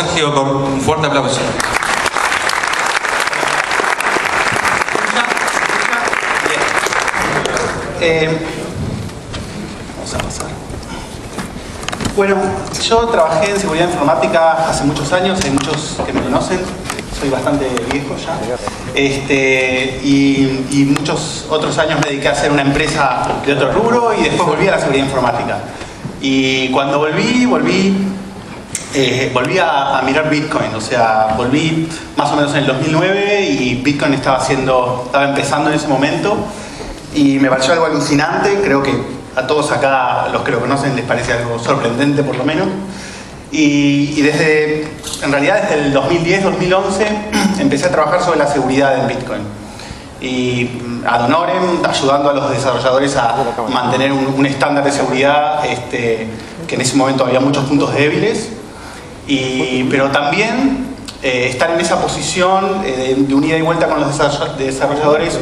Sergio con un fuerte aplauso. Vamos a pasar. Bueno, yo trabajé en seguridad informática hace muchos años, hay muchos que me conocen, soy bastante viejo ya. Y muchos otros años me dediqué a hacer una empresa de otro rubro y después volví a la seguridad informática. Y cuando volví a mirar Bitcoin, o sea, volví más o menos en el 2009 y Bitcoin estaba empezando en ese momento y me pareció algo alucinante. Creo que a todos acá, los que lo conocen, les parece algo sorprendente por lo menos. Y en realidad desde el 2010-2011 empecé a trabajar sobre la seguridad en Bitcoin. Y ad honorem, ayudando a los desarrolladores a mantener un estándar de seguridad que en ese momento había muchos puntos débiles. Pero también estar en esa posición de unida y vuelta con los desarrolladores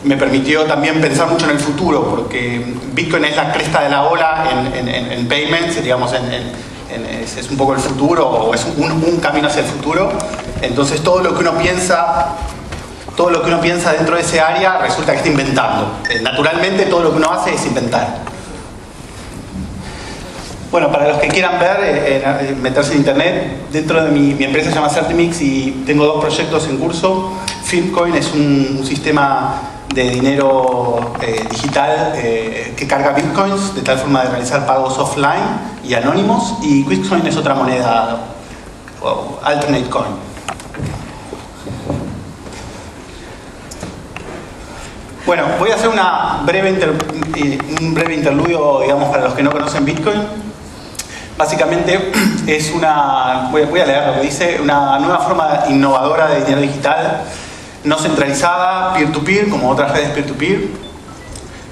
me permitió también pensar mucho en el futuro, porque Bitcoin es la cresta de la ola en payments, digamos, es un poco el futuro, o es un camino hacia el futuro. Entonces todo lo que uno piensa dentro de ese área resulta que está inventando. Naturalmente todo lo que uno hace es inventar. Bueno, para los que quieran ver, meterse en internet, dentro de mi empresa se llama Certimix y tengo dos proyectos en curso. Filmcoin es un sistema de dinero digital que carga bitcoins de tal forma de realizar pagos offline y anónimos, y Quickcoin es otra moneda, alternate coin. Bueno, voy a hacer un breve interludio, digamos, para los que no conocen Bitcoin. Básicamente es voy a leer lo que dice, una nueva forma innovadora de dinero digital, no centralizada, peer-to-peer, como otras redes peer-to-peer,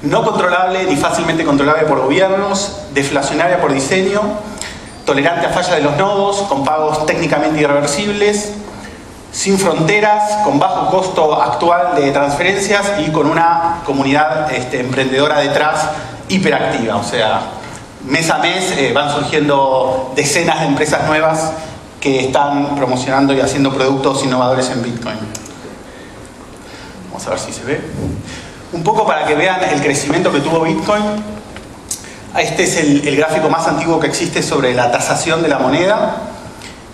no controlable ni fácilmente controlable por gobiernos, deflacionaria por diseño, tolerante a falla de los nodos, con pagos técnicamente irreversibles, sin fronteras, con bajo costo actual de transferencias y con una comunidad emprendedora detrás hiperactiva. O sea, mes a mes van surgiendo decenas de empresas nuevas que están promocionando y haciendo productos innovadores en Bitcoin. Vamos a ver si se ve. Un poco para que vean el crecimiento que tuvo Bitcoin. Este es el gráfico más antiguo que existe sobre la tasación de la moneda.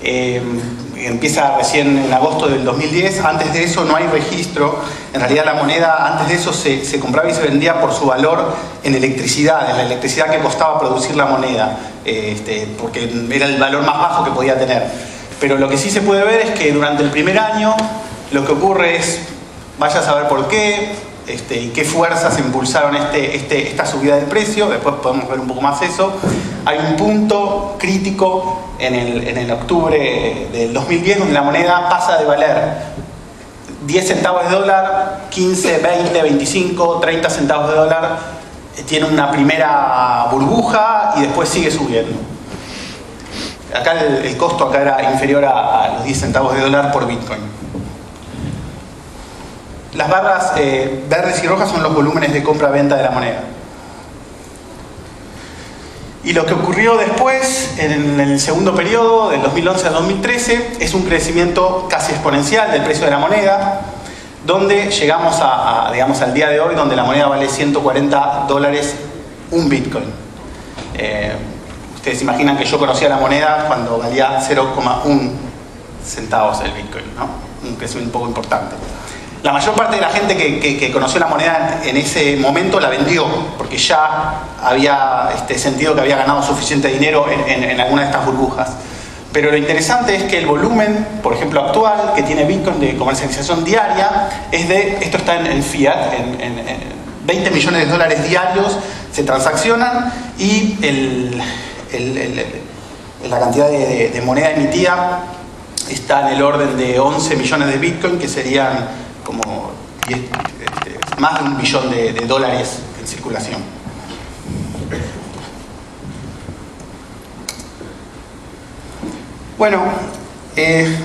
Empieza recién en agosto del 2010. Antes de eso no hay registro. En realidad la moneda antes de eso se compraba y se vendía por su valor en electricidad, en la electricidad que costaba producir la moneda, porque era el valor más bajo que podía tener. Pero lo que sí se puede ver es que durante el primer año lo que ocurre es, vaya a saber por qué, y qué fuerzas impulsaron esta subida del precio. Después podemos ver un poco más eso. Hay un punto crítico en el octubre del 2010 donde la moneda pasa de valer 10 centavos de dólar, 15, 20, 25, 30 centavos de dólar. Tiene una primera burbuja y después sigue subiendo. Acá el costo acá era inferior a los 10 centavos de dólar por Bitcoin. Las barras verdes y rojas son los volúmenes de compra-venta de la moneda. Y lo que ocurrió después, en el segundo periodo, del 2011 al 2013, es un crecimiento casi exponencial del precio de la moneda, donde llegamos digamos, al día de hoy, donde la moneda vale 140 dólares un Bitcoin. Ustedes imaginan que yo conocía la moneda cuando valía 0,1 centavos el Bitcoin, ¿no? Un crecimiento un poco importante. La mayor parte de la gente que conoció la moneda en ese momento la vendió, porque ya había sentido que había ganado suficiente dinero en alguna de estas burbujas. Pero lo interesante es que el volumen, por ejemplo, actual, que tiene Bitcoin de comercialización diaria, esto está en fiat, en 20 millones de dólares diarios se transaccionan, y la cantidad de moneda emitida está en el orden de 11 millones de Bitcoin, que serían como más de $1 billón de dólares en circulación. Bueno,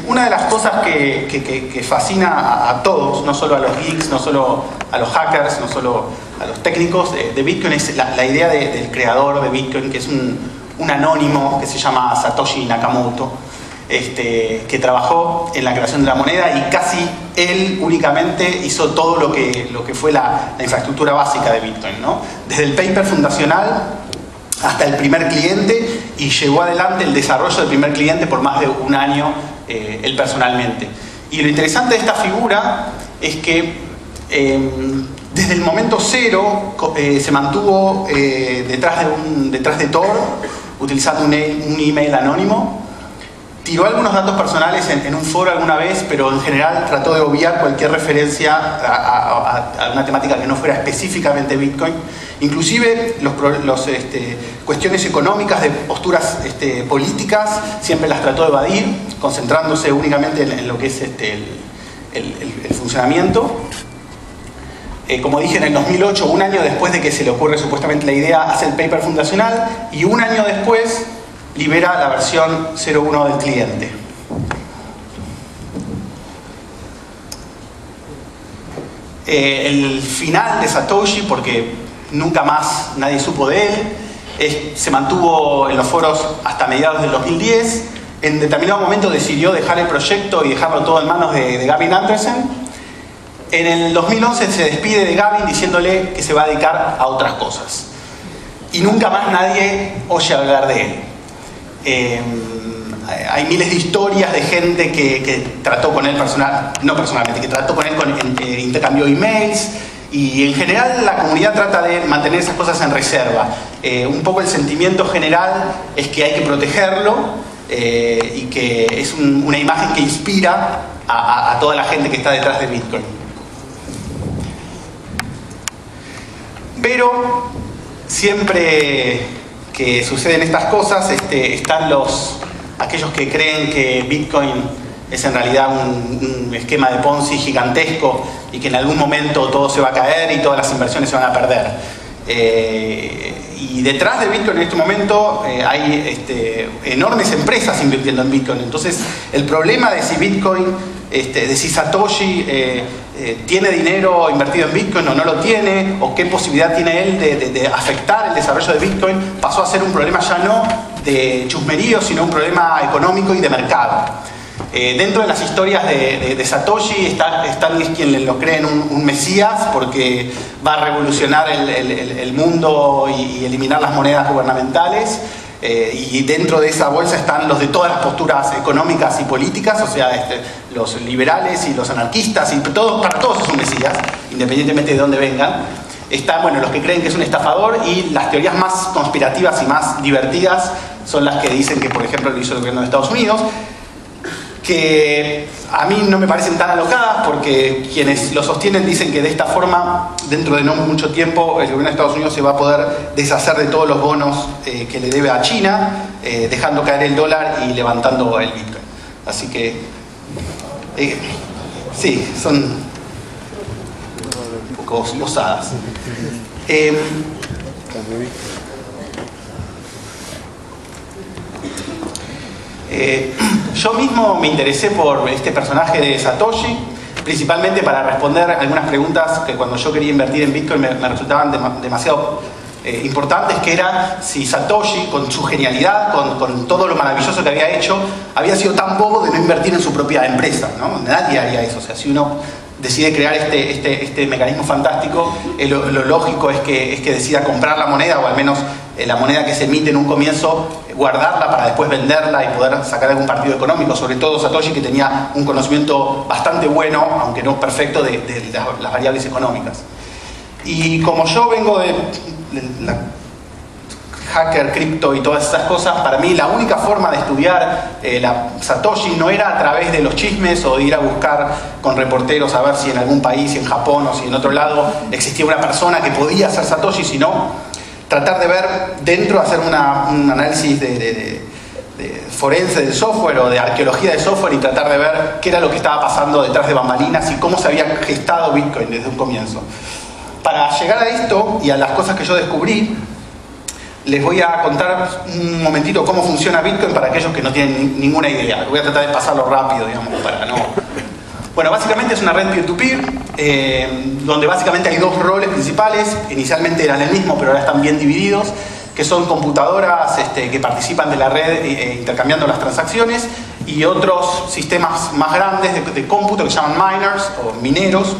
una de las cosas que fascina a todos, no solo a los geeks, no solo a los hackers, no solo a los técnicos de Bitcoin, es la idea del creador de Bitcoin, que es un anónimo que se llama Satoshi Nakamoto. que trabajó en la creación de la moneda y casi él únicamente hizo todo lo que fue la infraestructura básica de Bitcoin, ¿no? Desde el paper fundacional hasta el primer cliente, y llevó adelante el desarrollo del primer cliente por más de un año él personalmente. Y lo interesante de esta figura es que desde el momento cero se mantuvo detrás de Tor, utilizando un email anónimo. Tiró algunos datos personales en un foro alguna vez, pero en general trató de obviar cualquier referencia a una temática que no fuera específicamente Bitcoin. Inclusive cuestiones económicas, de posturas políticas, siempre las trató de evadir, concentrándose únicamente en lo que es el funcionamiento. Como dije, en el 2008, un año después de que se le ocurre supuestamente la idea, hace el paper fundacional, y un año después libera la versión 0.1 del cliente. El final de Satoshi, porque nunca más nadie supo de él, se mantuvo en los foros hasta mediados del 2010. En determinado momento decidió dejar el proyecto y dejarlo todo en manos de Gavin Andresen. En el 2011 se despide de Gavin diciéndole que se va a dedicar a otras cosas. Y nunca más nadie oye hablar de él. Hay miles de historias de gente que trató con él no personalmente, que trató con él, intercambió emails, y en general la comunidad trata de mantener esas cosas en reserva. Un poco el sentimiento general es que hay que protegerlo, y que es una imagen que inspira a toda la gente que está detrás de Bitcoin. Pero siempre que suceden estas cosas, están aquellos que creen que Bitcoin es en realidad un esquema de Ponzi gigantesco y que en algún momento todo se va a caer y todas las inversiones se van a perder. Y detrás de Bitcoin en este momento hay enormes empresas invirtiendo en Bitcoin. Entonces, el problema de si Bitcoin, de si Satoshi tiene dinero invertido en Bitcoin o no lo tiene, o qué posibilidad tiene él de afectar el desarrollo de Bitcoin, pasó a ser un problema ya no de chusmerío, sino un problema económico y de mercado. Dentro de las historias de Satoshi están quienes lo creen un mesías, porque va a revolucionar el mundo y eliminar las monedas gubernamentales. Y dentro de esa bolsa están los de todas las posturas económicas y políticas, o sea, los liberales y los anarquistas, y para todos es un mesías, independientemente de dónde vengan. Están, bueno, los que creen que es un estafador, y las teorías más conspirativas y más divertidas son las que dicen que, por ejemplo, lo hizo el gobierno de Estados Unidos, que a mí no me parecen tan alocadas, porque quienes lo sostienen dicen que de esta forma, dentro de no mucho tiempo, el gobierno de Estados Unidos se va a poder deshacer de todos los bonos que le debe a China, dejando caer el dólar y levantando el Bitcoin. Así que, sí, son un poco osadas. Yo mismo me interesé por este personaje de Satoshi, principalmente para responder algunas preguntas que cuando yo quería invertir en Bitcoin me resultaban demasiado importantes, que era si Satoshi, con su genialidad, con todo lo maravilloso que había hecho, había sido tan bobo de no invertir en su propia empresa, ¿no? Nadie haría eso. O sea, si uno decide crear este mecanismo fantástico, lo lógico es que decida comprar la moneda, o al menos la moneda que se emite en un comienzo, guardarla para después venderla y poder sacar algún partido económico. Sobre todo Satoshi, que tenía un conocimiento bastante bueno, aunque no perfecto, de las variables económicas. Y como yo vengo de la hacker, cripto y todas esas cosas, para mí la única forma de estudiar la Satoshi no era a través de los chismes o de ir a buscar con reporteros a ver si en algún país, si en Japón o si en otro lado existía una persona que podía ser Satoshi, sino tratar de ver dentro, hacer un análisis de forense del software o de arqueología de software, y tratar de ver qué era lo que estaba pasando detrás de bambalinas y cómo se había gestado Bitcoin desde un comienzo. Para llegar a esto y a las cosas que yo descubrí, les voy a contar un momentito cómo funciona Bitcoin para aquellos que no tienen ninguna idea. Voy a tratar de pasarlo rápido, digamos, para no... Bueno, básicamente es una red peer-to-peer, donde básicamente hay dos roles principales. Inicialmente eran el mismo, pero ahora están bien divididos, que son computadoras que participan de la red intercambiando las transacciones, y otros sistemas más grandes de cómputo que se llaman miners o mineros,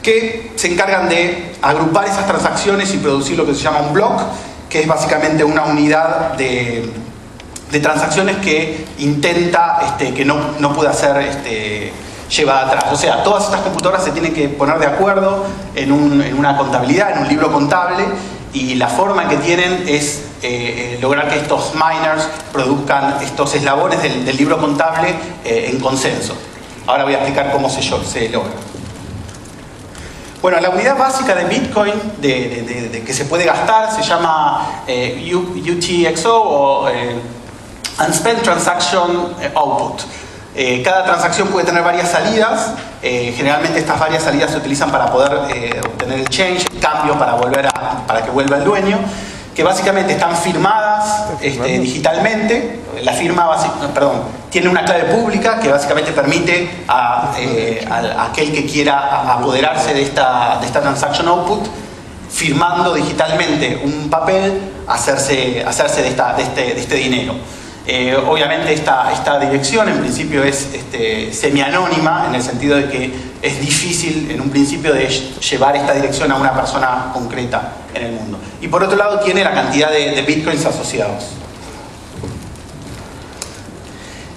que se encargan de agrupar esas transacciones y producir lo que se llama un block, que es básicamente una unidad de transacciones que intenta que no pueda ser llevada atrás. O sea, todas estas computadoras se tienen que poner de acuerdo en una contabilidad, en un libro contable, y la forma que tienen es lograr que estos miners produzcan estos eslabones del libro contable en consenso. Ahora voy a explicar cómo se logra. Bueno, la unidad básica de Bitcoin que se puede gastar se llama UTXO o Unspent Transaction Output. Cada transacción puede tener varias salidas. Generalmente estas varias salidas se utilizan para poder obtener el change, el cambio para que vuelva el dueño, que básicamente están firmadas digitalmente. La firma tiene una clave pública que básicamente permite a aquel que quiera apoderarse de esta transaction output, firmando digitalmente un papel, hacerse de este dinero. Obviamente esta dirección en principio es semi-anónima, en el sentido de que es difícil en un principio de llevar esta dirección a una persona concreta en el mundo. Y por otro lado tiene la cantidad de bitcoins asociados.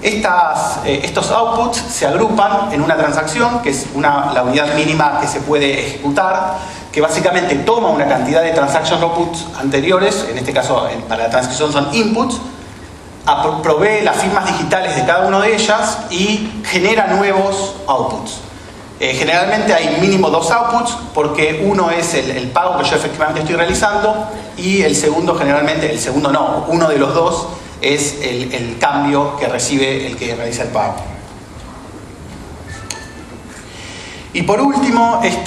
Estos outputs se agrupan en una transacción, que es la unidad mínima que se puede ejecutar, que básicamente toma una cantidad de transaction outputs anteriores, en este caso para la transacción son inputs, provee las firmas digitales de cada una de ellas y genera nuevos outputs. Generalmente hay mínimo 2 outputs, porque uno es el pago que yo efectivamente estoy realizando, y el segundo uno de los dos es el cambio que recibe el que realiza el pago. Y por último, en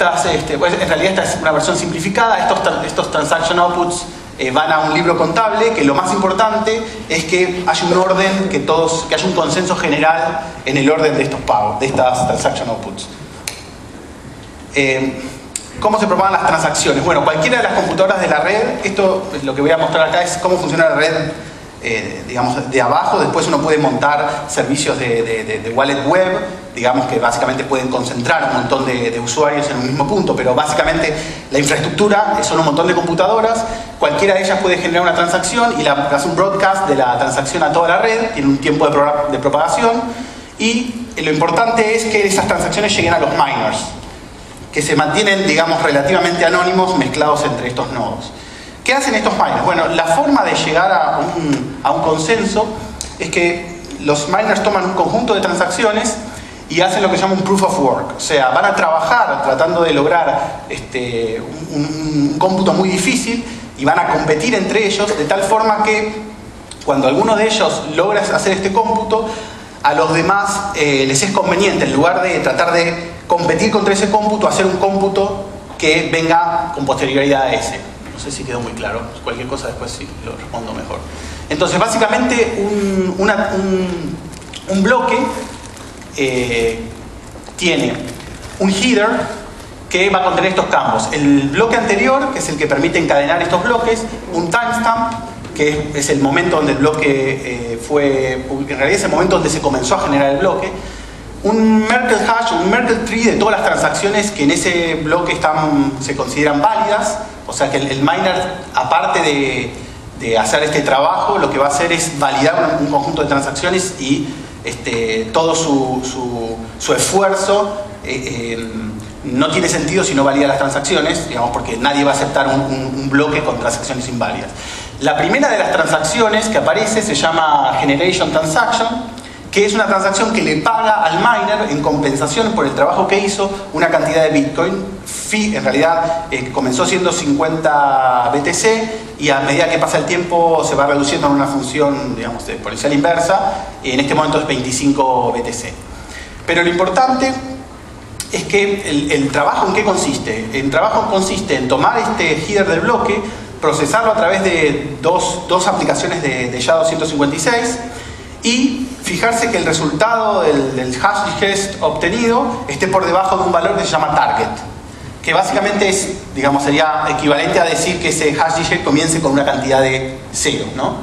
realidad esta es una versión simplificada. Estos transaction outputs van a un libro contable, que lo más importante es que haya un orden, que haya un consenso general en el orden de estos pagos, de estas transaction outputs. ¿Cómo se propagan las transacciones? Bueno, cualquiera de las computadoras de la red, esto lo que voy a mostrar acá es cómo funciona la red, digamos, de abajo. Después uno puede montar servicios de wallet web, digamos, que básicamente pueden concentrar un montón de usuarios en un mismo punto, pero básicamente la infraestructura son un montón de computadoras. Cualquiera de ellas puede generar una transacción y hace un broadcast de la transacción a toda la red, tiene un tiempo de propagación, y lo importante es que esas transacciones lleguen a los miners, que se mantienen, digamos, relativamente anónimos, mezclados entre estos nodos. ¿Qué hacen estos miners? Bueno, la forma de llegar a un consenso es que los miners toman un conjunto de transacciones y hacen lo que se llama un proof of work. O sea, van a trabajar tratando de lograr un cómputo muy difícil, y van a competir entre ellos de tal forma que cuando alguno de ellos logra hacer este cómputo, a los demás les es conveniente, en lugar de tratar de competir contra ese cómputo, hacer un cómputo que venga con posterioridad a ese. No sé si quedó muy claro. Cualquier cosa después sí lo respondo mejor. Entonces, básicamente un bloque tiene un header que va a contener estos campos. El bloque anterior, que es el que permite encadenar estos bloques, un timestamp, que es el momento donde el bloque en realidad es el momento donde se comenzó a generar el bloque, un Merkle hash, un Merkle tree de todas las transacciones que en ese bloque se consideran válidas. O sea que el miner, aparte de hacer este trabajo, lo que va a hacer es validar un conjunto de transacciones, y todo su esfuerzo no tiene sentido si no valida las transacciones, digamos, porque nadie va a aceptar un bloque con transacciones inválidas. La primera de las transacciones que aparece se llama Generation Transaction, que es una transacción que le paga al miner en compensación por el trabajo que hizo una cantidad de Bitcoin. En realidad comenzó siendo 50 BTC, y a medida que pasa el tiempo se va reduciendo en una función, digamos, exponencial inversa, y en este momento es 25 BTC. Pero lo importante es que el trabajo, ¿en qué consiste? El trabajo consiste en tomar este header del bloque, procesarlo a través de dos aplicaciones de SHA-256, y fijarse que el resultado del hash digest obtenido esté por debajo de un valor que se llama target, que básicamente sería equivalente a decir que ese hash digest comience con una cantidad de 0, ¿no?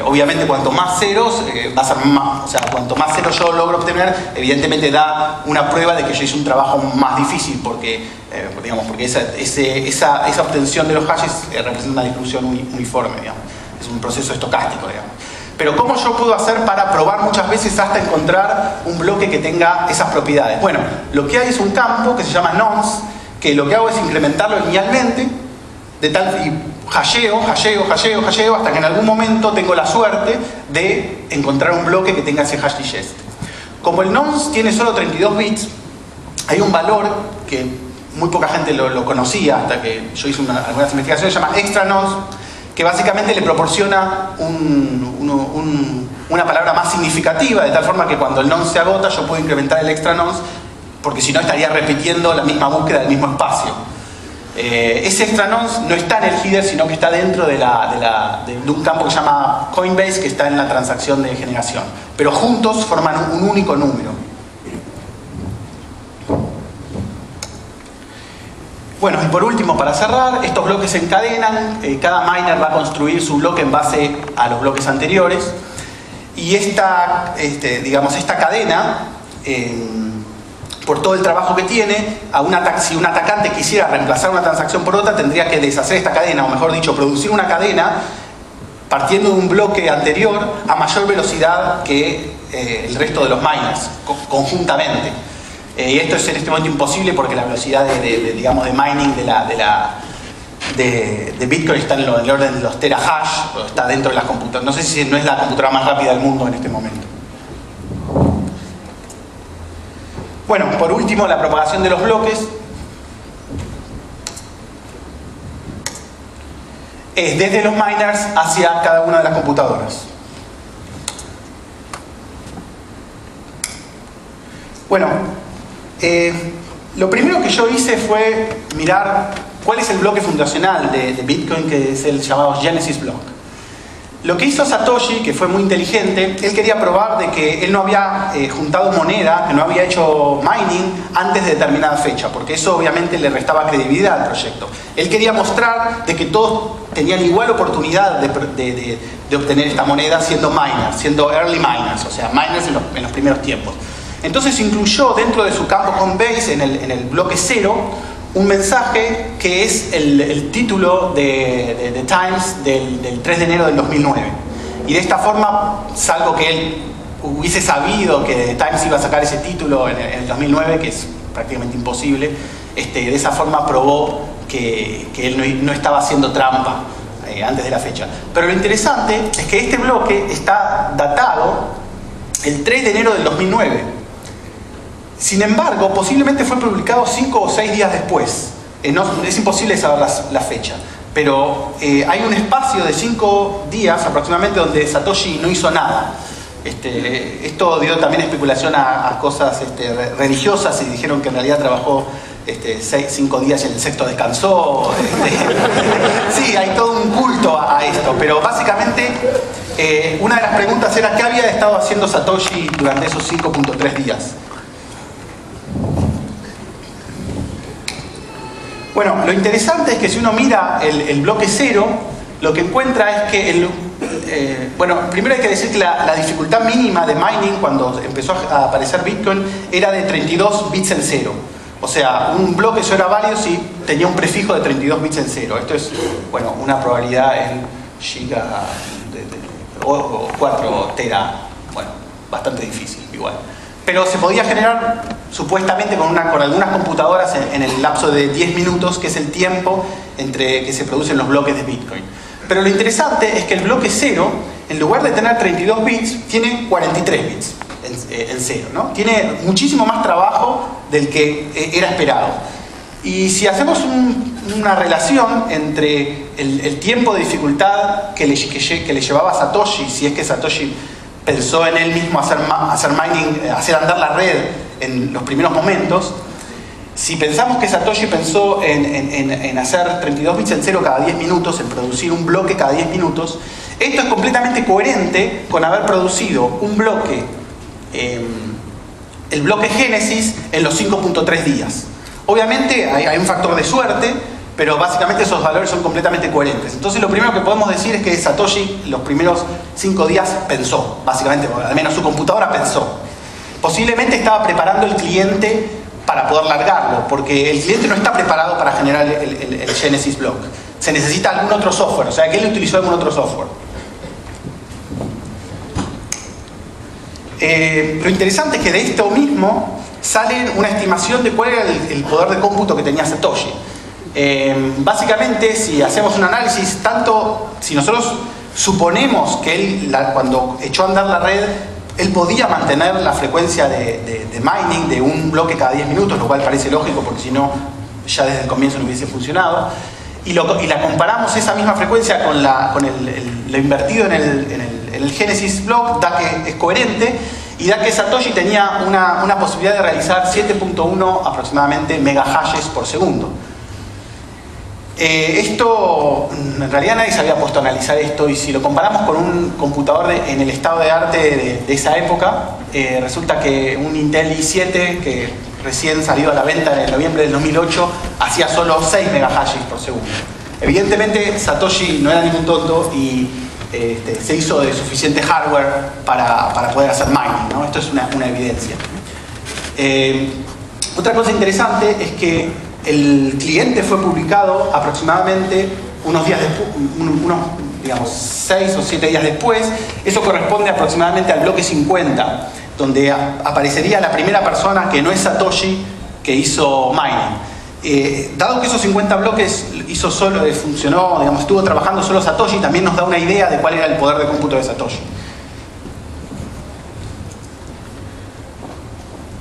Obviamente cuanto más ceros va a ser más, o sea, cuanto más ceros yo logro obtener, evidentemente da una prueba de que yo hice un trabajo más difícil, porque digamos, porque esa obtención de los hashes representa una distribución uniforme, digamos. Es un proceso estocástico, digamos. Pero ¿cómo yo puedo hacer para probar muchas veces hasta encontrar un bloque que tenga esas propiedades? Bueno, lo que hay es un campo que se llama nonce, que lo que hago es incrementarlo linealmente, de tal y hasheo, hasta que en algún momento tengo la suerte de encontrar un bloque que tenga ese hash digest. Como el nonce tiene solo 32 bits, hay un valor que muy poca gente lo conocía hasta que yo hice algunas investigaciones, se llama extra nonce, que básicamente le proporciona una palabra más significativa, de tal forma que cuando el nonce se agota yo puedo incrementar el extra nonce, porque si no estaría repitiendo la misma búsqueda del mismo espacio. Ese extra nonce no está en el header, sino que está dentro de un campo que se llama Coinbase, que está en la transacción de generación. Pero juntos forman un único número. Bueno, y por último, para cerrar, estos bloques se encadenan. Cada miner va a construir su bloque en base a los bloques anteriores. Y esta cadena, por todo el trabajo que tiene, si un atacante quisiera reemplazar una transacción por otra, tendría que deshacer esta cadena, o mejor dicho, producir una cadena partiendo de un bloque anterior a mayor velocidad que el resto de los miners, conjuntamente. Y esto es en este momento imposible porque la velocidad de mining de Bitcoin está en el orden de los terahash, o está dentro de las computadoras. No sé si no es la computadora más rápida del mundo en este momento. Bueno, por último, la propagación de los bloques es desde los miners hacia cada una de las computadoras. Bueno, lo primero que yo hice fue mirar cuál es el bloque fundacional de Bitcoin, que es el llamado Genesis Block. Lo que hizo Satoshi, que fue muy inteligente, él quería probar de que él no había juntado moneda, que no había hecho mining antes de determinada fecha, porque eso obviamente le restaba credibilidad al proyecto. Él quería mostrar de que todos tenían igual oportunidad de obtener esta moneda siendo miners, siendo early miners, o sea, miners en los primeros tiempos. Entonces incluyó dentro de su campo Coinbase, en el bloque 0, un mensaje que es el título de The Times del 3 de enero del 2009. Y de esta forma, salvo que él hubiese sabido que The Times iba a sacar ese título en el 2009, que es prácticamente imposible, de esa forma probó que él no estaba haciendo trampa antes de la fecha. Pero lo interesante es que este bloque está datado el 3 de enero del 2009. Sin embargo, posiblemente fue publicado 5 o 6 días después. Es imposible saber la fecha. Pero hay un espacio de 5 días aproximadamente donde Satoshi no hizo nada. Esto dio también especulación a cosas religiosas, y dijeron que en realidad trabajó 5 días y en el sexto descansó. Sí, hay todo un culto a esto. Pero básicamente una de las preguntas era ¿qué había estado haciendo Satoshi durante esos 5.3 días? Bueno, lo interesante es que si uno mira el bloque 0, lo que encuentra es que primero hay que decir que la dificultad mínima de mining cuando empezó a aparecer Bitcoin era de 32 bits en 0. O sea, un bloque solo era válido si tenía un prefijo de 32 bits en 0. Esto es, una probabilidad en giga o 4 tera. Bastante difícil, igual. Pero se podía generar supuestamente con algunas computadoras en el lapso de 10 minutos, que es el tiempo entre que se producen los bloques de Bitcoin. Pero lo interesante es que el bloque 0, en lugar de tener 32 bits, tiene 43 bits en 0, ¿no? Tiene muchísimo más trabajo del que era esperado. Y si hacemos una relación entre el tiempo de dificultad que le llevaba a Satoshi, si es que Satoshi pensó en él mismo hacer mining, hacer andar la red en los primeros momentos, si pensamos que Satoshi pensó en hacer 32 bits en 0 cada 10 minutos, en producir un bloque cada 10 minutos, esto es completamente coherente con haber producido un bloque, el bloque Génesis, en los 5.3 días. Obviamente hay un factor de suerte, pero básicamente esos valores son completamente coherentes. Entonces lo primero que podemos decir es que Satoshi los primeros 5 días pensó, básicamente, al menos su computadora pensó. Posiblemente estaba preparando el cliente para poder largarlo, porque el cliente no está preparado para generar el Genesis block. Se necesita algún otro software, o sea que él utilizó algún otro software. Lo interesante es que de esto mismo sale una estimación de cuál era el poder de cómputo que tenía Satoshi. Básicamente, si hacemos un análisis, si nosotros suponemos que él, cuando echó a andar la red, él podía mantener la frecuencia de mining de un bloque cada 10 minutos, lo cual parece lógico porque si no, ya desde el comienzo no hubiese funcionado, y la comparamos esa misma frecuencia con lo invertido en el Genesis block, da que es coherente y da que Satoshi tenía una posibilidad de realizar 7.1 aproximadamente megahashes por segundo. Esto, en realidad nadie se había puesto a analizar esto, y si lo comparamos con un computador en el estado de arte de esa época, resulta que un Intel i7 que recién salió a la venta en noviembre del 2008 hacía solo 6 megahashes por segundo. Evidentemente Satoshi no era ningún tonto y se hizo de suficiente hardware para poder hacer mining, ¿no? Esto es una evidencia. Otra cosa interesante es que el cliente fue publicado aproximadamente unos días después, digamos 6 o 7 días después. Eso corresponde aproximadamente al bloque 50, donde aparecería la primera persona que no es Satoshi que hizo mining. Dado que esos 50 bloques funcionó, digamos, estuvo trabajando solo Satoshi, también nos da una idea de cuál era el poder de cómputo de Satoshi.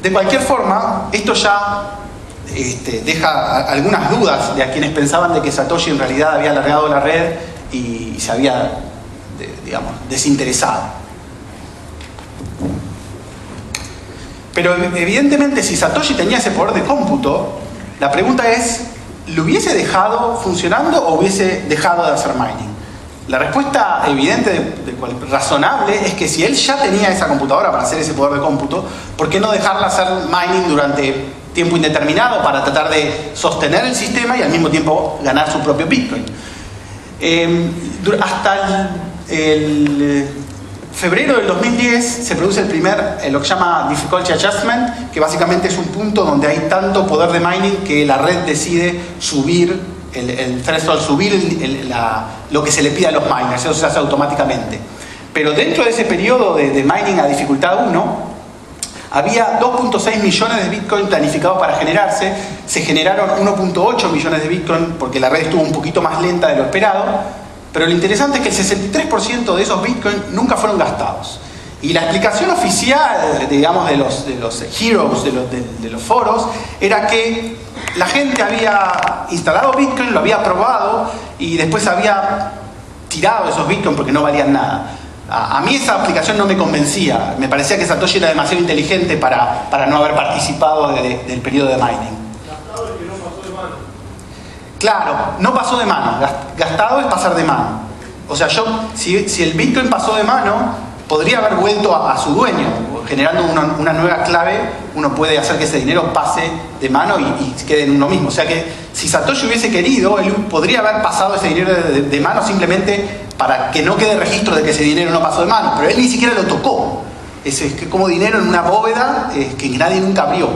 De cualquier forma, esto ya deja algunas dudas de a quienes pensaban de que Satoshi en realidad había alargado la red y se había, digamos, desinteresado. Pero evidentemente, si Satoshi tenía ese poder de cómputo, la pregunta es, ¿lo hubiese dejado funcionando o hubiese dejado de hacer mining? La respuesta evidente, razonable, es que si él ya tenía esa computadora para hacer ese poder de cómputo, ¿por qué no dejarla hacer mining durante tiempo indeterminado para tratar de sostener el sistema y al mismo tiempo ganar su propio Bitcoin? Hasta el febrero del 2010 se produce el primer, lo que se llama Difficulty Adjustment, que básicamente es un punto donde hay tanto poder de mining que la red decide subir el threshold, subir lo que se le pide a los miners. Eso se hace automáticamente. Pero dentro de ese periodo de mining a dificultad 1, había 2.6 millones de Bitcoin planificados para generarse. Se generaron 1.8 millones de Bitcoin porque la red estuvo un poquito más lenta de lo esperado. Pero lo interesante es que el 63% de esos Bitcoin nunca fueron gastados. Y la explicación oficial, digamos, de los heroes, de los foros, era que la gente había instalado Bitcoin, lo había probado y después había tirado esos Bitcoin porque no valían nada. A mí esa aplicación no me convencía. Me parecía que Satoshi era demasiado inteligente para no haber participado del periodo de mining. Gastado es que no pasó de mano. Claro, no pasó de mano. Gastado es pasar de mano. O sea, si el Bitcoin pasó de mano, podría haber vuelto a su dueño. Generando una nueva clave, uno puede hacer que ese dinero pase de mano y quede en uno mismo. O sea que si Satoshi hubiese querido, él podría haber pasado ese dinero de mano simplemente para que no quede registro de que ese dinero no pasó de mano. Pero él ni siquiera lo tocó. Es como dinero en una bóveda que nadie nunca abrió.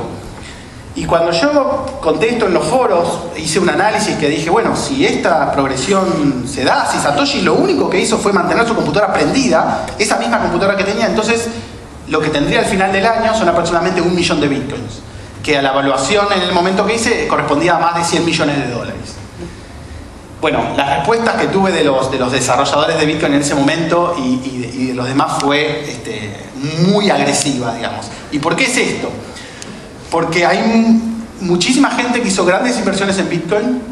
Y cuando yo conté esto en los foros, hice un análisis que dije, bueno, si esta progresión se da, si Satoshi lo único que hizo fue mantener su computadora prendida, esa misma computadora que tenía, entonces lo que tendría al final del año son aproximadamente 1 millón de Bitcoins, que a la evaluación en el momento que hice correspondía a más de 100 millones de dólares. Bueno, las respuestas que tuve de los desarrolladores de Bitcoin en ese momento y de los demás fue muy agresiva, digamos. ¿Y por qué es esto? Porque hay muchísima gente que hizo grandes inversiones en Bitcoin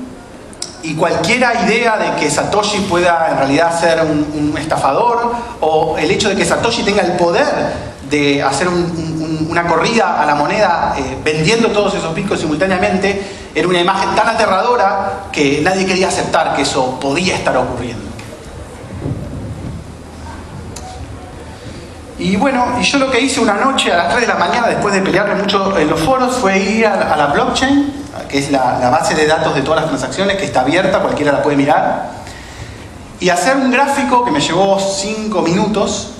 y cualquiera idea de que Satoshi pueda en realidad ser un estafador, o el hecho de que Satoshi tenga el poder de hacer una corrida a la moneda vendiendo todos esos Bitcoins simultáneamente, era una imagen tan aterradora que nadie quería aceptar que eso podía estar ocurriendo. Y bueno, y yo lo que hice una noche a las 3 de la mañana, después de pelearme mucho en los foros, fue ir a la blockchain, que es la base de datos de todas las transacciones, que está abierta, cualquiera la puede mirar, y hacer un gráfico que me llevó 5 minutos,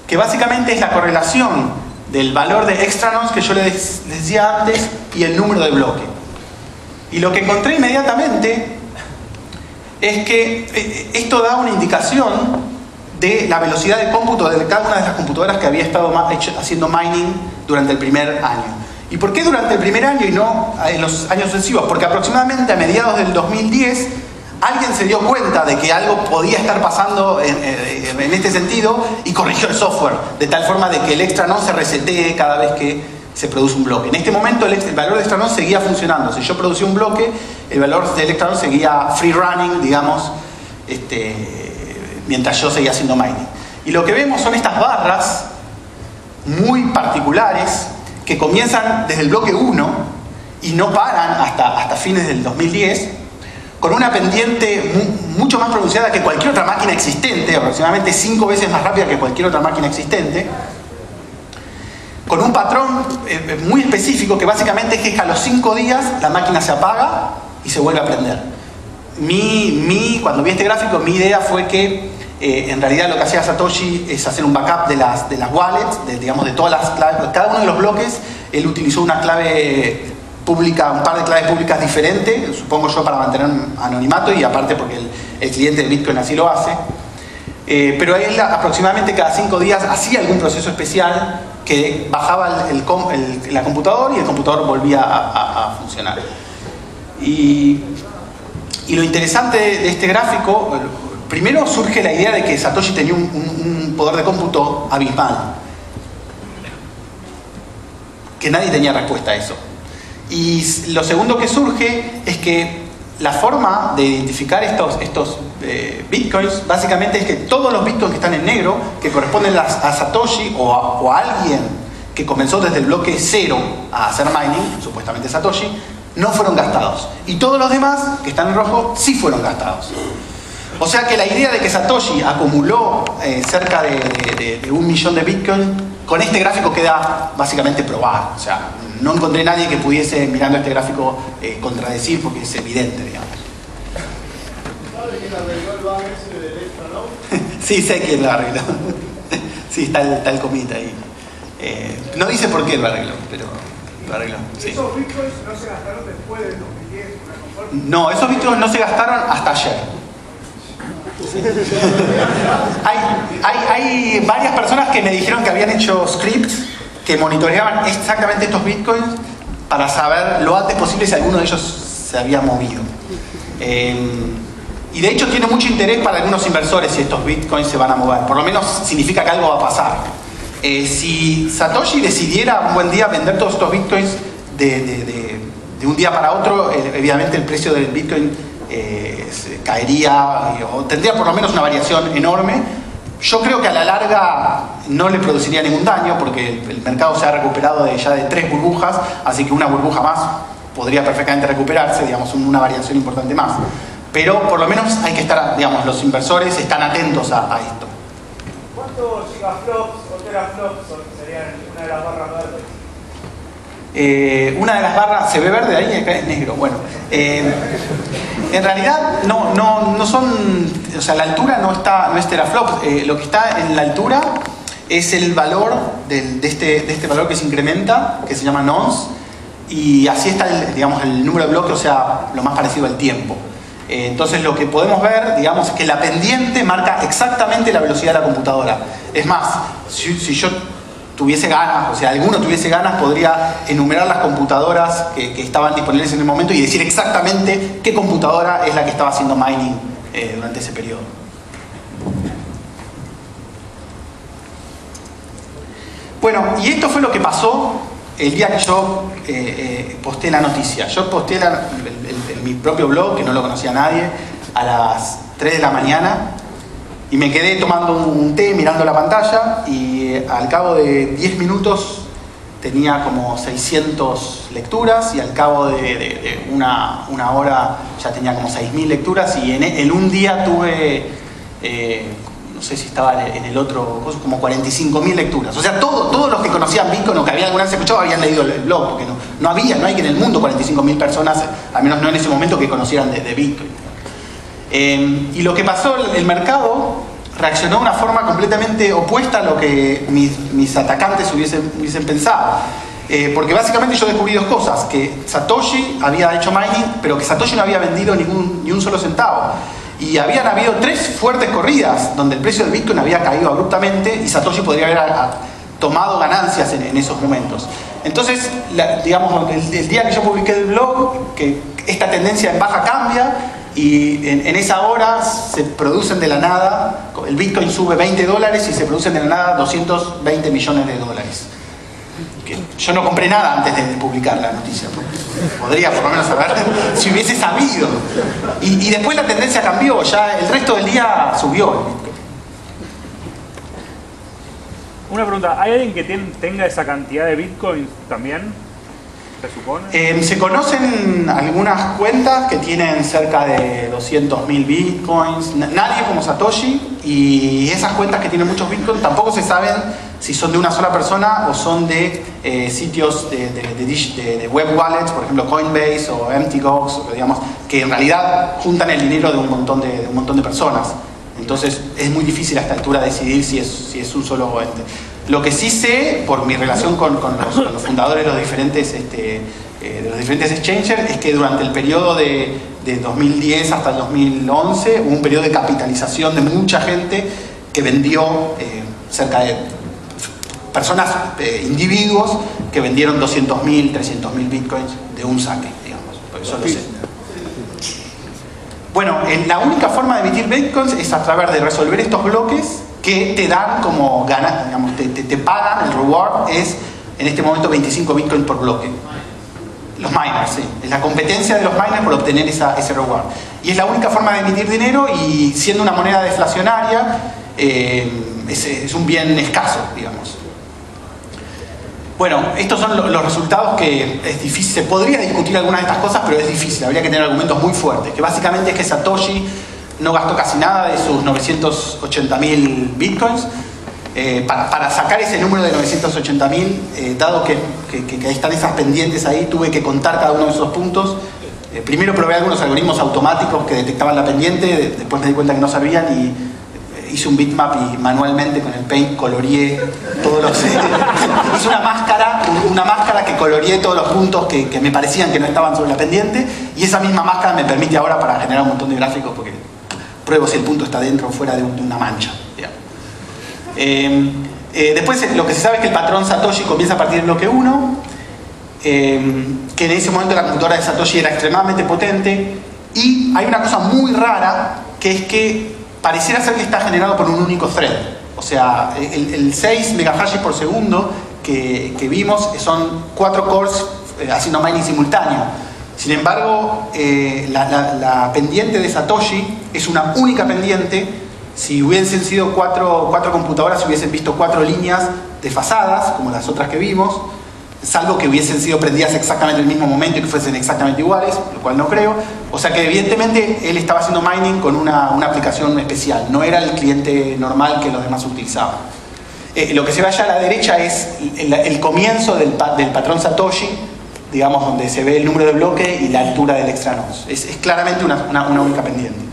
que básicamente es la correlación del valor de extra nonce que yo les decía antes y el número de bloque. Y lo que encontré inmediatamente es que esto da una indicación de la velocidad de cómputo de cada una de las computadoras que había estado haciendo mining durante el primer año. ¿Y por qué durante el primer año y no en los años sucesivos? Porque aproximadamente a mediados del 2010 alguien se dio cuenta de que algo podía estar pasando en este sentido y corrigió el software, de tal forma de que el extra nonce se resetee cada vez que se produce un bloque. En este momento el valor de extra nonce seguía funcionando. Si yo producía un bloque, el valor del extra nonce seguía free running, digamos, mientras yo seguía haciendo mining. Y lo que vemos son estas barras muy particulares que comienzan desde el bloque 1 y no paran hasta fines del 2010, con una pendiente mucho más pronunciada que cualquier otra máquina existente, aproximadamente 5 veces más rápida que cualquier otra máquina existente, con un patrón muy específico que básicamente es que a los 5 días la máquina se apaga y se vuelve a prender. Cuando vi este gráfico, mi idea fue que en realidad lo que hacía Satoshi es hacer un backup de las wallets, digamos de todas las claves. Cada uno de los bloques, él utilizó una clave pública, un par de claves públicas diferentes, supongo yo para mantener anonimato y aparte porque el cliente de Bitcoin así lo hace. Pero él aproximadamente cada 5 días hacía algún proceso especial que bajaba la computadora y el computador volvía a funcionar. Y lo interesante de este gráfico, primero surge la idea de que Satoshi tenía un poder de cómputo abismal, que nadie tenía respuesta a eso. Y lo segundo que surge es que la forma de identificar estos bitcoins básicamente es que todos los bitcoins que están en negro, que corresponden a Satoshi o a alguien que comenzó desde el bloque 0 a hacer mining, supuestamente Satoshi, no fueron gastados. Y todos los demás que están en rojo sí fueron gastados. O sea que la idea de que Satoshi acumuló cerca de 1 millón de bitcoins, con este gráfico queda básicamente probado. O sea, no encontré nadie que pudiese, mirando este gráfico, contradecir, porque es evidente, digamos. ¿Sabe quién arregló el bug ese del extra nonce? Sí, sé quién lo arregló. Sí, está el comité ahí. No dice por qué lo arregló, pero lo arregló. Sí. ¿Esos bitcoins no se gastaron después del 2010? No, esos bitcoins no se gastaron hasta ayer. Hay varias personas que me dijeron que habían hecho scripts que monitoreaban exactamente estos bitcoins para saber lo antes posible si alguno de ellos se había movido. Y de hecho tiene mucho interés para algunos inversores si estos bitcoins se van a mover. Por lo menos significa que algo va a pasar. Si Satoshi decidiera un buen día vender todos estos bitcoins de un día para otro, evidentemente el precio del bitcoin caería o tendría por lo menos una variación enorme. Yo creo que a la larga no le produciría ningún daño porque el mercado se ha recuperado ya de 3 burbujas, así que una burbuja más podría perfectamente recuperarse, digamos, una variación importante más. Pero por lo menos hay que estar, digamos, los inversores están atentos a esto. ¿Cuántos gigaflops o teraflops serían una de las barras verdes? Una de las barras se ve verde ahí y acá es negro. Bueno, en realidad no son, o sea, la altura no es teraflops. Lo que está en la altura es el valor de este valor que se incrementa, que se llama nonce, y así está digamos, el número de bloques, o sea, lo más parecido al tiempo. Entonces lo que podemos ver, digamos, es que la pendiente marca exactamente la velocidad de la computadora. Es más, si yo tuviese ganas, o sea, alguno tuviese ganas, podría enumerar las computadoras que estaban disponibles en el momento y decir exactamente qué computadora es la que estaba haciendo mining durante ese periodo. Bueno, y esto fue lo que pasó el día que yo posté la noticia. Yo posté en mi propio blog, que no lo conocía nadie, a las 3 de la mañana y me quedé tomando un té, mirando la pantalla y al cabo de 10 minutos tenía como 600 lecturas y al cabo de una hora ya tenía como 6.000 lecturas y en un día tuve, no sé si estaba en el otro, como 45.000 lecturas. O sea, todos los que conocían Bitcoin o que habían alguna vez escuchado habían leído el blog, porque no hay en el mundo 45.000 personas, al menos no en ese momento, que conocieran de Bitcoin. Y lo que pasó, el mercado reaccionó de una forma completamente opuesta a lo que mis atacantes hubiesen pensado. Porque básicamente yo descubrí dos cosas: que Satoshi había hecho mining, pero que Satoshi no había vendido ni un solo centavo. Y habían habido 3 fuertes corridas donde el precio del Bitcoin había caído abruptamente y Satoshi podría haber tomado ganancias en esos momentos. Entonces, digamos, el día que yo publiqué el blog, que esta tendencia en baja cambia, y en esa hora se producen de la nada, el Bitcoin sube $20 y se producen de la nada 220 millones de dólares. Yo no compré nada antes de publicar la noticia. Podría por lo menos saber si hubiese sabido. Y después la tendencia cambió, ya el resto del día subió el Bitcoin. Una pregunta, ¿hay alguien que tenga esa cantidad de Bitcoin también? ¿Se supone? Se conocen algunas cuentas que tienen cerca de 200.000 Bitcoins. Nadie como Satoshi. Y esas cuentas que tienen muchos Bitcoins tampoco se saben si son de una sola persona o son de sitios de web wallets, por ejemplo Coinbase o MTGOX, digamos, que en realidad juntan el dinero de un montón de personas. Entonces es muy difícil a esta altura decidir si es un solo ente. Lo que sí sé, por mi relación con los fundadores de los diferentes exchangers, es que durante el periodo de 2010 hasta el 2011 hubo un periodo de capitalización de mucha gente que vendió cerca de personas, individuos que vendieron 200.000, 300.000 Bitcoins de un saque, digamos. Por eso lo sé. Bueno, la única forma de emitir Bitcoins es a través de resolver estos bloques que te dan como ganas, digamos, te pagan, el reward es en este momento 25 Bitcoin por bloque. Los miners, sí. Es la competencia de los miners por obtener ese reward. Y es la única forma de emitir dinero, y siendo una moneda deflacionaria, es un bien escaso, digamos. Bueno, estos son los resultados, que es difícil, se podría discutir algunas de estas cosas, pero es difícil, habría que tener argumentos muy fuertes, que básicamente es que Satoshi no gastó casi nada de sus 980.000 Bitcoins. Para sacar ese número de 980.000, dado que están esas pendientes ahí, tuve que contar cada uno de esos puntos. Primero probé algunos algoritmos automáticos que detectaban la pendiente, después me di cuenta que no servían y hice un bitmap y manualmente con el Paint coloreé todos los... hice una máscara que coloreé todos los puntos que me parecían que no estaban sobre la pendiente, y esa misma máscara me permite ahora para generar un montón de gráficos, porque pruebo si el punto está dentro o fuera de una mancha, digamos. Después lo que se sabe es que el patrón Satoshi comienza a partir del bloque 1, que en ese momento la computadora de Satoshi era extremadamente potente, y hay una cosa muy rara, que es que pareciera ser que está generado por un único thread. O sea, el 6 MHz por segundo que vimos son 4 cores haciendo mining simultáneo. Sin embargo, la pendiente de Satoshi es una única pendiente. Si hubiesen sido cuatro computadoras, hubiesen visto 4 líneas desfasadas, como las otras que vimos, salvo que hubiesen sido prendidas exactamente en el mismo momento y que fuesen exactamente iguales, lo cual no creo. O sea que evidentemente él estaba haciendo mining con una aplicación especial, no era el cliente normal que los demás utilizaban. Lo que se ve allá a la derecha es el comienzo del patrón Satoshi, digamos, donde se ve el número de bloque y la altura del extranos. Es claramente una única pendiente.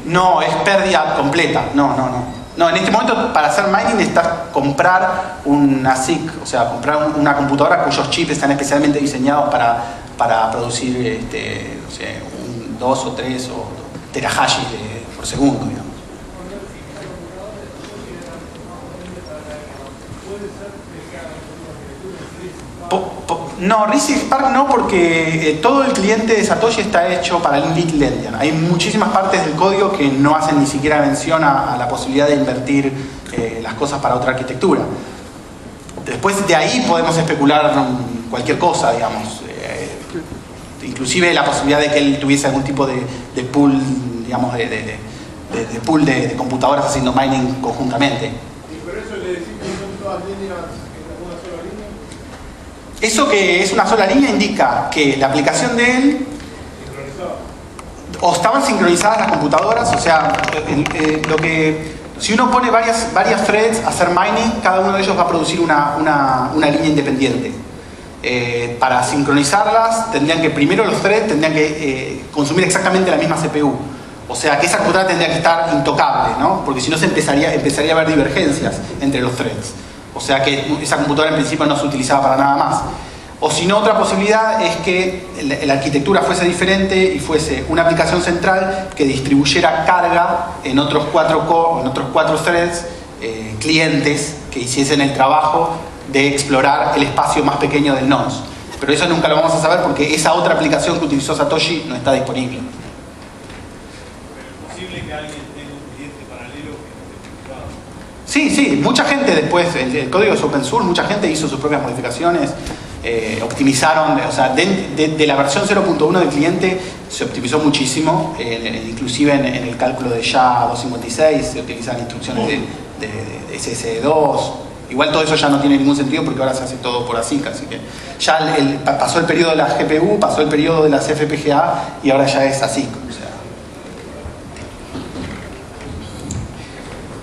No, es pérdida completa. No, en este momento para hacer mining necesitas comprar una SIC, o sea, comprar una computadora cuyos chips están especialmente diseñados para producir no sé, 2 o 3 o terahashes por segundo, digamos. No, Risk Spark no, porque todo el cliente de Satoshi está hecho para el Little Endian. Hay muchísimas partes del código que no hacen ni siquiera mención a la posibilidad de invertir las cosas para otra arquitectura. Después de ahí podemos especular cualquier cosa, digamos. Inclusive la posibilidad de que él tuviese algún tipo de pool, digamos, de pool de computadoras haciendo mining conjuntamente. ¿Y por eso le decís que son todas líneas en una sola línea? Eso que es una sola línea indica que la aplicación de él o estaban sincronizadas las computadoras, o sea, si uno pone varias threads a hacer mining, cada uno de ellos va a producir una línea independiente. Para sincronizarlas, primero los threads tendrían que consumir exactamente la misma CPU. O sea, que esa computadora tendría que estar intocable, ¿no? Porque si no empezaría a haber divergencias entre los threads. O sea que esa computadora en principio no se utilizaba para nada más. O si no, otra posibilidad es que la arquitectura fuese diferente y fuese una aplicación central que distribuyera carga en otros 4 threads, clientes que hiciesen el trabajo de explorar el espacio más pequeño del nodes. Pero eso nunca lo vamos a saber porque esa otra aplicación que utilizó Satoshi no está disponible. ¿Es posible que alguien tenga un cliente paralelo que no esté privado? Sí, mucha gente después, el código es open source, mucha gente hizo sus propias modificaciones, optimizaron, o sea, de la versión 0.1 del cliente se optimizó muchísimo, inclusive en el cálculo de SHA-256 se utilizan instrucciones de SSD2. Igual todo eso ya no tiene ningún sentido porque ahora se hace todo por ASIC, así que ya pasó el periodo de la GPU, pasó el periodo de las FPGA y ahora ya es ASIC. O sea.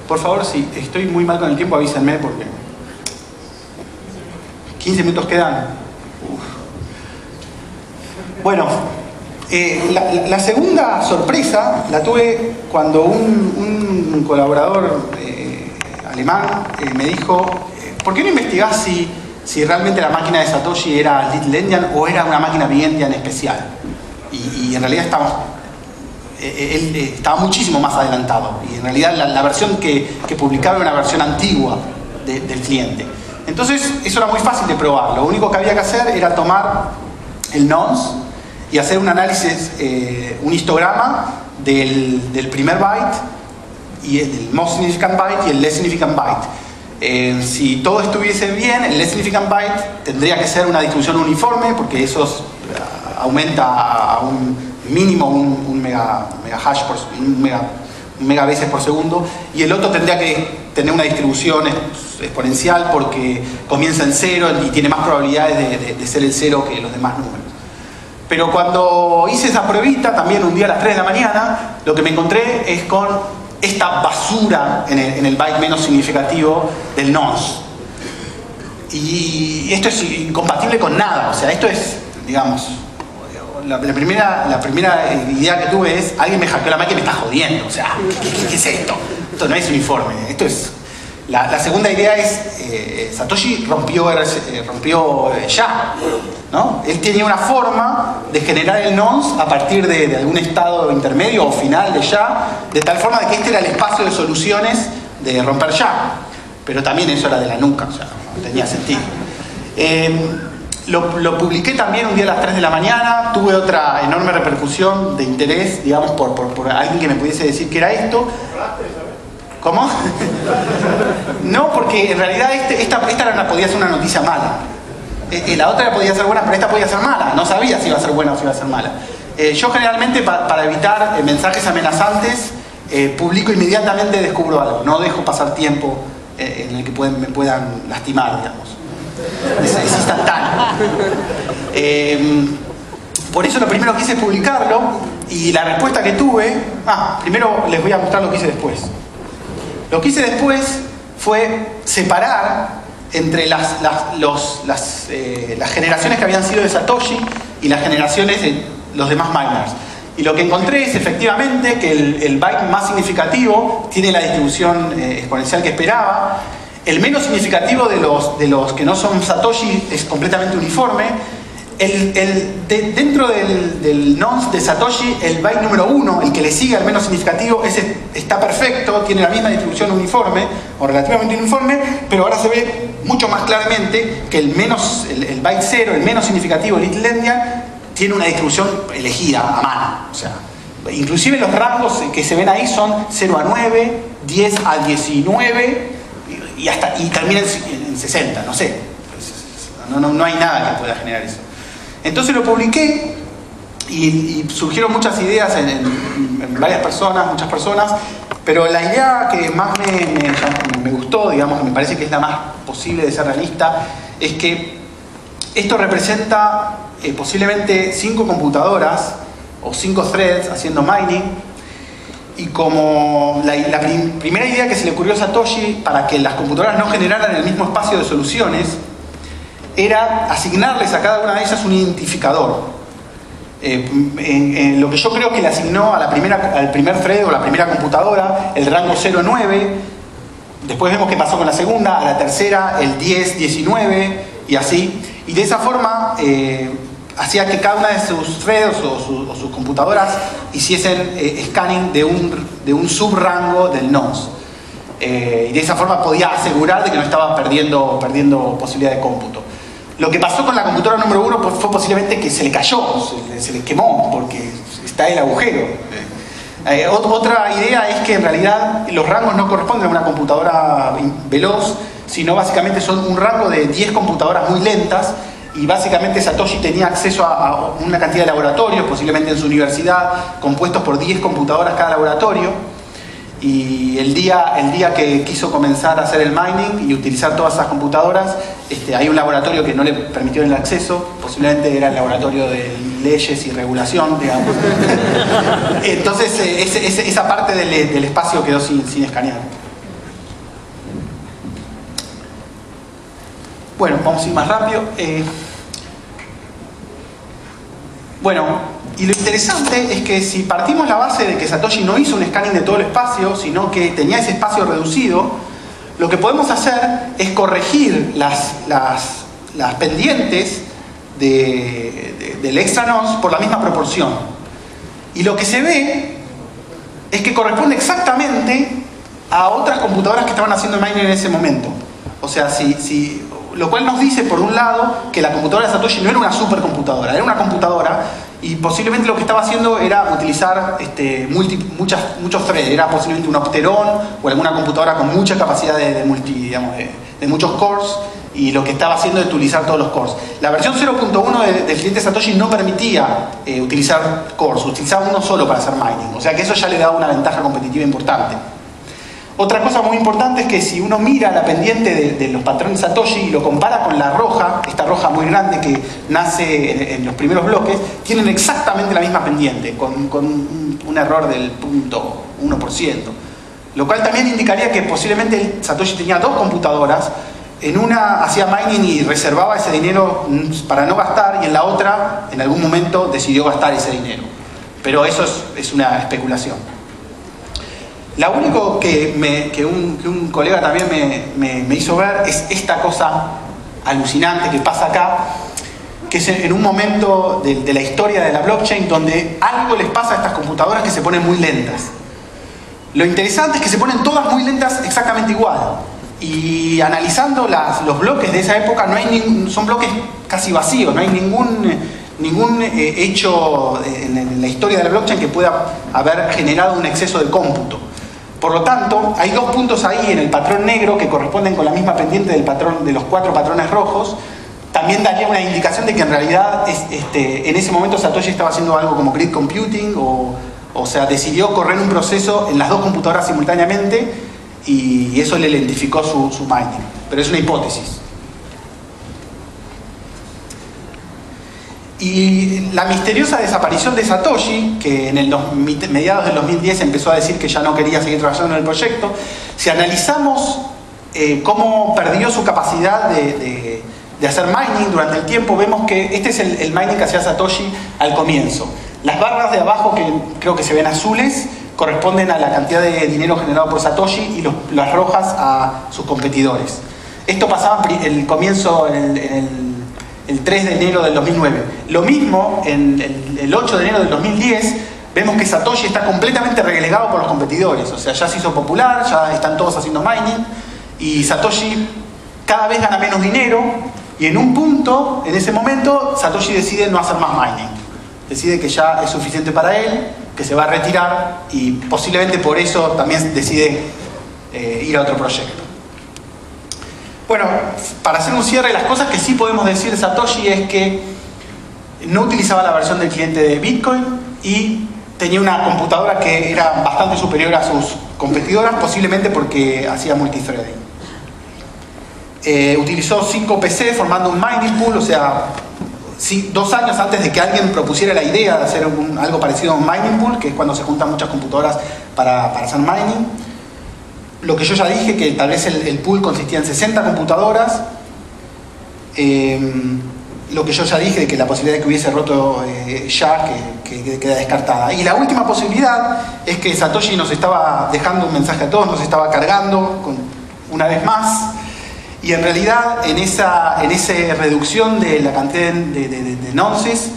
Por favor, si estoy muy mal con el tiempo, avísenme porque 15 minutos quedan. Uf. Bueno, la segunda sorpresa la tuve cuando un colaborador alemán me dijo, ¿por qué no investigás si realmente la máquina de Satoshi era Little Endian o era una máquina Big Endian especial? Y en realidad él estaba muchísimo más adelantado y en realidad la versión que publicaba era una versión antigua del cliente. Entonces eso era muy fácil de probar. Lo único que había que hacer era tomar el nonce y hacer un análisis, un histograma del primer byte y el most significant byte y el less significant byte. Si todo estuviese bien, el less significant byte tendría que ser una distribución uniforme porque eso aumenta a un mínimo un mega veces por segundo, y el otro tendría que tener una distribución exponencial porque comienza en 0 y tiene más probabilidades de ser el 0 que los demás números. Pero cuando hice esa pruebita, también un día a las 3 de la mañana, lo que me encontré es con esta basura en el byte menos significativo del nonce. Y esto es incompatible con nada, o sea, esto es, digamos, la primera idea que tuve es, alguien me hackeó la máquina y me está jodiendo, o sea, ¿qué es esto? Esto no es uniforme, esto es... La segunda idea es, Satoshi rompió SHA, ¿no? Él tenía una forma de generar el nonce a partir de algún estado intermedio o final de SHA, de tal forma de que este era el espacio de soluciones de romper SHA. Pero también eso era de la nuca, o sea, no tenía sentido. Lo publiqué también un día a las 3 de la mañana, tuve otra enorme repercusión de interés, digamos, por alguien que me pudiese decir que era esto. ¿Cómo? No, porque en realidad esta podía ser una noticia mala. La otra podía ser buena, pero esta podía ser mala. No sabía si iba a ser buena o si iba a ser mala. Yo generalmente, para evitar mensajes amenazantes, publico inmediatamente, descubro algo. No dejo pasar tiempo en el que me puedan lastimar, digamos. Es instantáneo. Por eso lo primero que hice es publicarlo, y la respuesta que tuve... primero les voy a mostrar lo que hice después. Lo que hice después fue separar entre las generaciones que habían sido de Satoshi y las generaciones de los demás miners. Y lo que encontré es efectivamente que el byte más significativo tiene la distribución exponencial que esperaba. El menos significativo de los que no son Satoshi es completamente uniforme. Dentro del nonce de Satoshi, el byte número 1, el que le sigue al menos significativo, ese está perfecto, tiene la misma distribución uniforme o relativamente uniforme, pero ahora se ve mucho más claramente que el byte 0, el menos significativo, Little Endian, tiene una distribución elegida a mano. O sea, inclusive los rangos que se ven ahí son 0 a 9, 10 a 19 y termina en 60, no sé. No hay nada que pueda generar eso. Entonces lo publiqué y surgieron muchas ideas en varias personas, muchas personas, pero la idea que más me gustó, digamos, que me parece que es la más posible de ser realista, es que esto representa posiblemente 5 computadoras o 5 threads haciendo mining. Y como la primera idea que se le ocurrió a Satoshi para que las computadoras no generaran el mismo espacio de soluciones era asignarles a cada una de ellas un identificador. Lo que yo creo que le asignó a al primer thread o la primera computadora el rango 09, después vemos qué pasó con la segunda, a la tercera el 10, 19 y así. Y de esa forma hacía que cada una de sus threads o sus computadoras hiciesen scanning de un subrango del NOS. Y de esa forma podía asegurar de que no estaba perdiendo posibilidad de cómputo. Lo que pasó con la computadora número 1 fue posiblemente que se le cayó, se le quemó, porque está el agujero. Otra idea es que en realidad los rangos no corresponden a una computadora veloz, sino básicamente son un rango de 10 computadoras muy lentas, y básicamente Satoshi tenía acceso a una cantidad de laboratorios, posiblemente en su universidad, compuestos por 10 computadoras cada laboratorio. Y el día que quiso comenzar a hacer el mining y utilizar todas esas computadoras, hay un laboratorio que no le permitió el acceso, posiblemente era el laboratorio de leyes y regulación, digamos. Entonces esa parte del espacio quedó sin escanear. Bueno, vamos a ir más rápido. Bueno, y lo interesante es que si partimos la base de que Satoshi no hizo un scanning de todo el espacio, sino que tenía ese espacio reducido, lo que podemos hacer es corregir las pendientes del extra node por la misma proporción. Y lo que se ve es que corresponde exactamente a otras computadoras que estaban haciendo el mining en ese momento. O sea, lo cual nos dice, por un lado, que la computadora de Satoshi no era una supercomputadora, era una computadora, y posiblemente lo que estaba haciendo era utilizar muchos threads, era posiblemente un Opteron o alguna computadora con mucha capacidad de muchos cores, y lo que estaba haciendo es utilizar todos los cores. La versión 0.1 del cliente Satoshi no permitía utilizar cores, utilizaba uno solo para hacer mining, o sea que eso ya le daba una ventaja competitiva importante. Otra cosa muy importante es que si uno mira la pendiente de los patrones Satoshi y lo compara con la roja, esta roja muy grande que nace en los primeros bloques, tienen exactamente la misma pendiente, con un error del 0.1%. Lo cual también indicaría que posiblemente Satoshi tenía dos computadoras, en una hacía mining y reservaba ese dinero para no gastar, y en la otra en algún momento decidió gastar ese dinero. Pero eso es una especulación. Lo único que un colega también me hizo ver es esta cosa alucinante que pasa acá, que es en un momento de la historia de la blockchain donde algo les pasa a estas computadoras que se ponen muy lentas. Lo interesante es que se ponen todas muy lentas exactamente igual. Y analizando los bloques de esa época, son bloques casi vacíos, no hay ningún hecho en la historia de la blockchain que pueda haber generado un exceso de cómputo. Por lo tanto, hay dos puntos ahí en el patrón negro que corresponden con la misma pendiente de los 4 patrones rojos. También daría una indicación de que en realidad en ese momento Satoshi estaba haciendo algo como grid computing, o sea, decidió correr un proceso en las dos computadoras simultáneamente, y eso le lentificó su mining. Pero es una hipótesis. Y la misteriosa desaparición de Satoshi, que en mediados del 2010 empezó a decir que ya no quería seguir trabajando en el proyecto, si analizamos cómo perdió su capacidad de hacer mining durante el tiempo, vemos que este es el mining que hacía Satoshi al comienzo. Las barras de abajo, que creo que se ven azules, corresponden a la cantidad de dinero generado por Satoshi, y las rojas a sus competidores. Esto pasaba el comienzo el 3 de enero del 2009. Lo mismo el 8 de enero del 2010, vemos que Satoshi está completamente relegado por los competidores. O sea, ya se hizo popular, ya están todos haciendo mining, y Satoshi cada vez gana menos dinero, y en un punto, en ese momento, Satoshi decide no hacer más mining. Decide que ya es suficiente para él, que se va a retirar, y posiblemente por eso también decide ir a otro proyecto. Bueno, para hacer un cierre, las cosas que sí podemos decir de Satoshi es que no utilizaba la versión del cliente de Bitcoin y tenía una computadora que era bastante superior a sus competidoras, posiblemente porque hacía multithreading. Utilizó 5 PC formando un mining pool, o sea, sí, 2 años antes de que alguien propusiera la idea de hacer algo parecido a un mining pool, que es cuando se juntan muchas computadoras para hacer mining. Lo que yo ya dije, que tal vez el pool consistía en 60 computadoras. Lo que yo ya dije, de que la posibilidad de que hubiese roto ya, que queda descartada. Y la última posibilidad es que Satoshi nos estaba dejando un mensaje a todos, nos estaba cargando una vez más. Y en realidad, en esa reducción de la cantidad de nonces,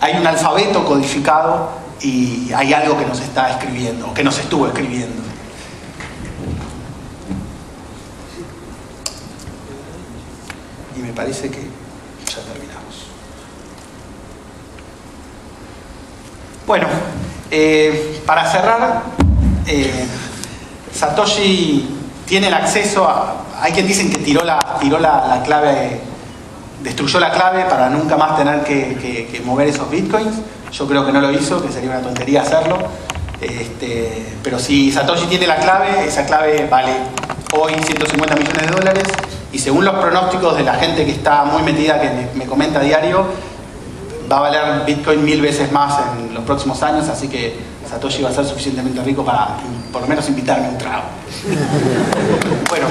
hay un alfabeto codificado y hay algo que nos está escribiendo, o que nos estuvo escribiendo. Y me parece que ya terminamos. Bueno, para cerrar, Satoshi tiene el acceso a... Hay quien dicen que tiró la clave, destruyó la clave para nunca más tener que mover esos bitcoins. Yo creo que no lo hizo, que sería una tontería hacerlo. Pero si Satoshi tiene la clave, esa clave vale hoy 150 millones de dólares. Y según los pronósticos de la gente que está muy metida, que me comenta a diario, va a valer Bitcoin 1000 veces más en los próximos años. Así que Satoshi va a ser suficientemente rico para por lo menos invitarme a un trago. Bueno.